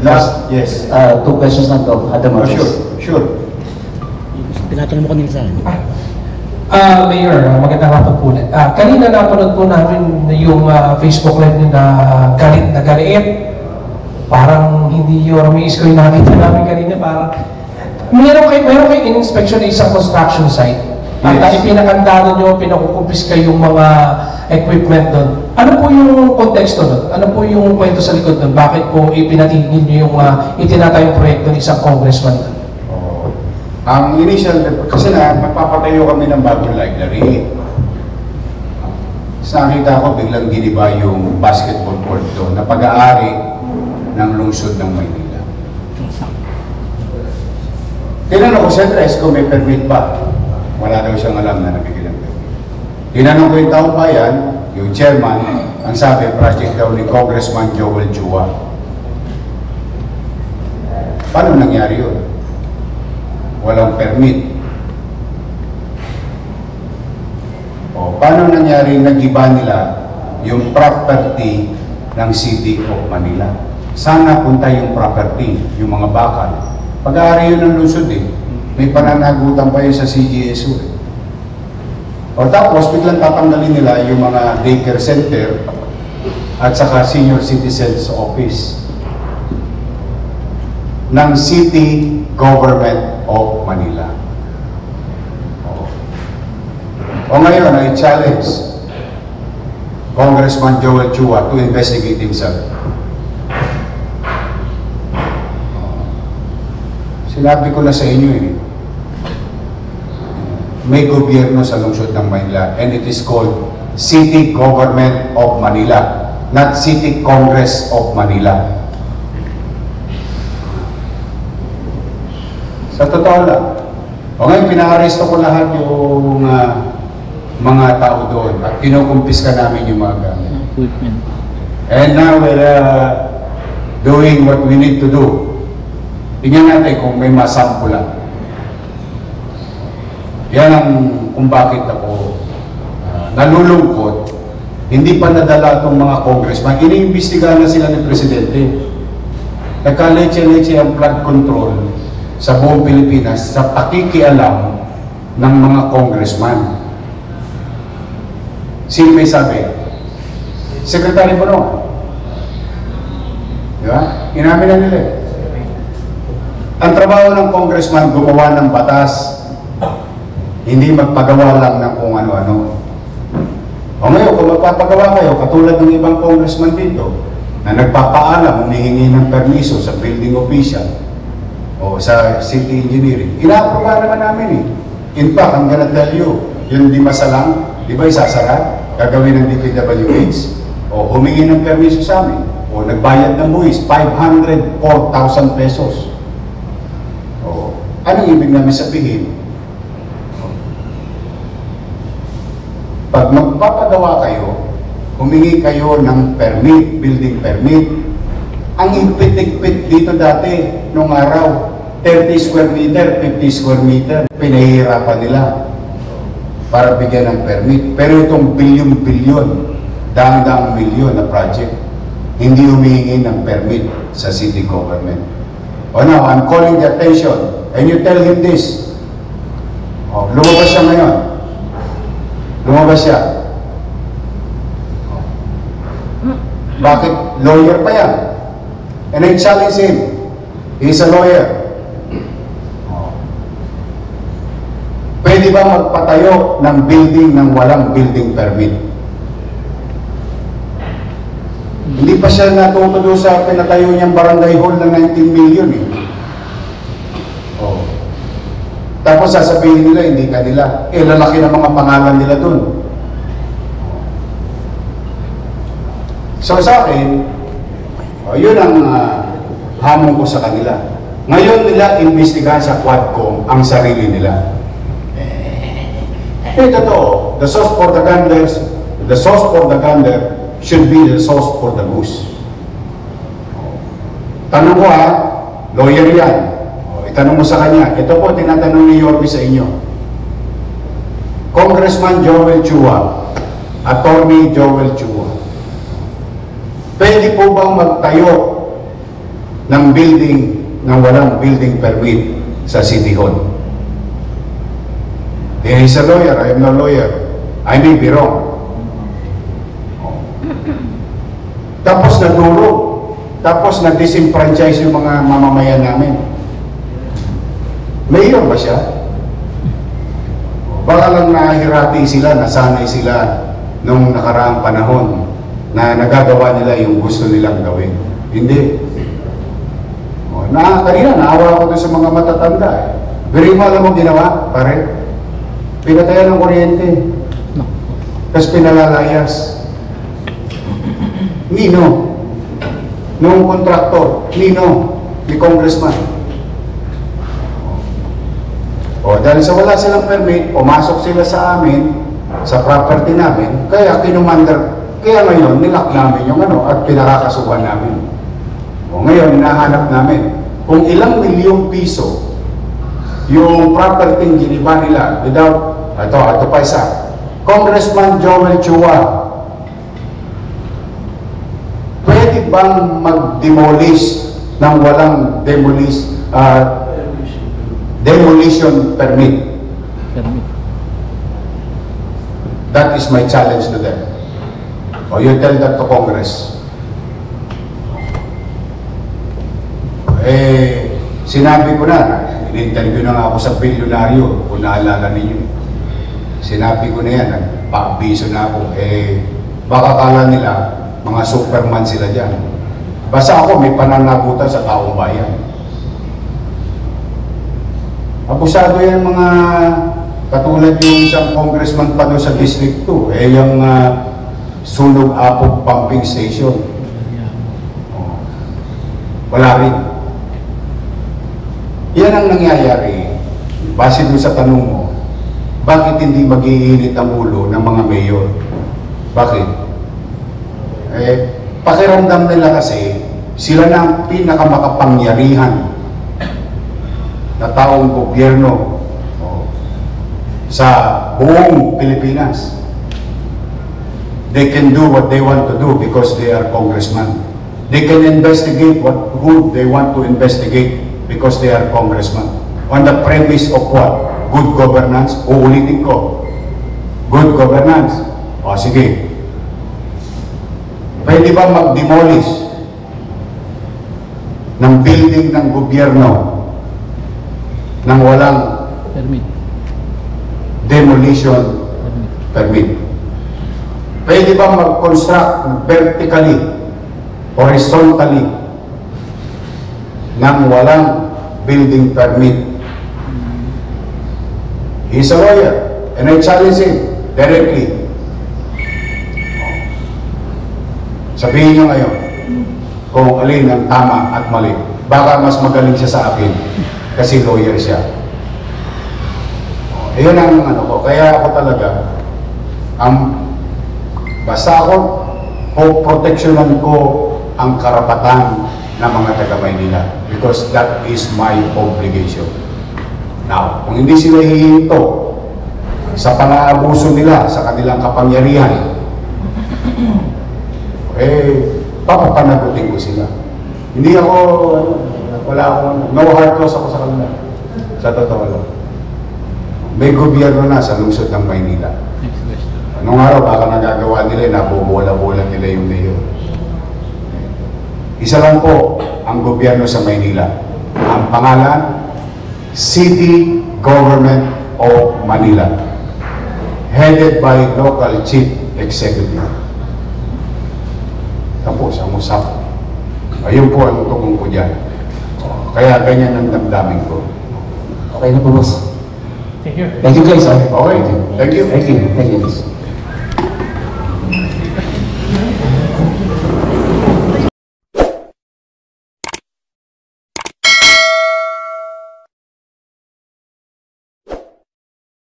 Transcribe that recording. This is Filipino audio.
Last, yes. Two questions lang to, Adam Marquez. Sure. Tinatanong mo kanina sa akin. Mayor, magandang hapon po ulit. Kanina napanood po namin yung Facebook Live niyo na galit na galit. Parang hindi yung ramiis ko yung nakita namin kanina. Parang meron kayo in-inspection na isang construction site. At ipinakandado nyo, pinakukumpis kayong mga equipment doon. Ano po yung konteksto doon? Ano po yung kwento sa likod doon? Bakit po ipinatigil nyo yung itinatayong proyekto ng isang congressman doon? Ang initial, kasi magpapatayo kami ng bagong library. Sa nakita ko, biglang giniba yung basketball court doon na pag-aari ng lungsod ng Maynila. Tinanong ko, siyempre, kung may permit ba? Wala daw siyang alam na nabigyan ng permit. Tinanong ko yung taong bayan, yung chairman, ang sabi, project daw ni Congressman Joel Chua. Paano nangyari yun? Walang permit. Paano nangyari nag-iba nila yung property ng City of Manila? Sana punta yung property, yung mga bakal. Pag-aari yun ng lungsod may pananagutan pa yun sa CGSU tapos biglang tatanggalin nila yung mga daycare center at saka senior citizens office ng City Government of Manila. Ngayon, I challenge Congressman Joel Chua to investigate himself. Sinabi ko na sa inyo may gobyerno sa lungsod ng Manila and it is called City Government of Manila, not City Congress of Manila. Sa totoo lang. Ngayon, pina-aresto ko lahat yung mga tao doon at kinukumpiska namin yung mga gamit. And now we're doing what we need to do. Tingnan natin kung may masampulan. Yan ang kung bakit ako nalulungkot. Hindi pa nadala itong mga congressman. Iniimbestigahan na sila ng presidente. Nagka-leche-leche ang flood control sa buong Pilipinas sa pakikialam ng mga congressman. Sino may sabi? Secretary Bono. Di ba? Inamin na nila. Ang trabaho ng congressman gumawa ng batas, hindi magpagawa lang ng kung ano-ano. Ngayon, kung magpapagawa kayo, katulad ng ibang congressman dito, na nagpapaalam, humihingi ng permiso sa building official o sa city engineering, ina-aproba naman namin In fact, I'm gonna tell you, yung di masalang, di ba isasara, gagawin ng DPWH, o humingi ng permiso sa amin, o nagbayad ng buwis, 504,000 pesos. Anong ibig namin sabihin? Pag magpapagawa kayo, humingi kayo ng permit, building permit. Ang ipit-ipit dito dati, nung araw, 30 square meter, 50 square meter, pinahihirapan nila para bigyan ng permit. Pero itong bilyon-bilyon, daang-daang milyon na project, hindi humihingi ng permit sa city government. Now, I'm calling the attention. And you tell him this. Lumabas siya ngayon. Lumabas siya. Bakit? Lawyer pa yan. And I challenge him. He's a lawyer. Pwede ba magpatayo ng building ng walang building permit? Hindi pa siya natutudo sa pinatayo niyang barangay hall ng 19 million Tapos sasabihin nila, hindi ka nila. Lalaki ng mga pangalan nila dun. So sa akin, yun ang hamon ko sa kanila. Ngayon nila imbestigahan sa Quadcom ang sarili nila. Totoo, the sauce for the gander should be the sauce for the goose. Tanong ko lawyer yan. Itanong mo sa kanya, ito po tinatanong ni Yorby sa inyo. Congressman Joel Chua, Attorney Joel Chua, pwede po bang magtayo ng building ng walang building permit sa City Hall. He's a lawyer, I am no lawyer. I may be wrong. Tapos nadurog. Tapos na-disenfranchise yung mga mamamayan namin. Mayor ba siya? Baka lang nahihirati sila, nasanay sila nung nakaraang panahon na nagagawa nila yung gusto nilang gawin. Hindi. Kanina, naawa ko doon sa mga matatanda. Pero alam mo ginawa, pare? Pinatayan ng kuryente. Tapos pinalalayas. Nino? Nung kontraktor. Nino? Ni congressman. Dahil sa wala silang permit, pumasok sila sa amin, sa property namin, kaya ngayon, nilak namin yung at pinakakasuhan namin. Ngayon, hinahanap namin kung ilang milyong piso yung property giniba nila without, ito pa isa, Congressman Joel Chua, pwede bang mag-demolish ng walang demolition permit? That is my challenge to them. You tell that to Congress. Sinabi ko na, in-interview na nga ako sa bilyonaryo, kung naalala ninyo. Sinabi ko na yan, nagpa-abiso na ako, baka kala nila, mga superman sila dyan. Basta ako, may pananagutan sa taong bayan. Abusado yan mga, katulad yung isang congressman pa doon sa District 2, yung Sunog Apog Pumping Station. Wala rin. Yan ang nangyayari, base doon sa tanong mo, bakit hindi mag-iinit ang ulo ng mga mayor? Bakit? Pakiramdam nila kasi, sila na ang pinakamakapangyarihan na taong gobyerno sa buong Pilipinas. They can do what they want to do because they are congressmen. They can investigate who they want to investigate because they are congressmen. On the premise of what? Good governance. Uulitin ko. Good governance. Sige. Pwede ba mag-demolish ng building ng gobyerno nang walang demolition permit? Pwede ba mag-construct vertically, horizontally, nang walang building permit? He's a lawyer, and I challenge him directly. Sabihin niyo ngayon kung alin ang tama at mali. Baka mas magaling siya sa akin kasi lawyer siya. Iyon ang ko. Kaya ako talaga, basta ako, proteksyonan ko ang karapatan ng mga taga-Maynila because that is my obligation. Now, kung hindi sila hihinto sa pang-aabuso nila sa kanilang kapangyarihan, papapanagutin ko sila. Hindi ako, wala akong, no hard loss ako sa kanila. Sa totoo lang. May gobyerno na sa lungsod ng Maynila. Anong araw, baka nagagawa nila, nabubola-bola nila yung mayor. Isa lang po ang gobyerno sa Maynila. Ang pangalan, City Government of Manila. Headed by Local Chief Executive. Tapos ang usapan. Ayun po ang tukong ko dyan. Kaya ganyan ang damdamin ko. Okay na po, boss. Thank you. Thank you guys. Okay, thank you. Thank you. Thank you.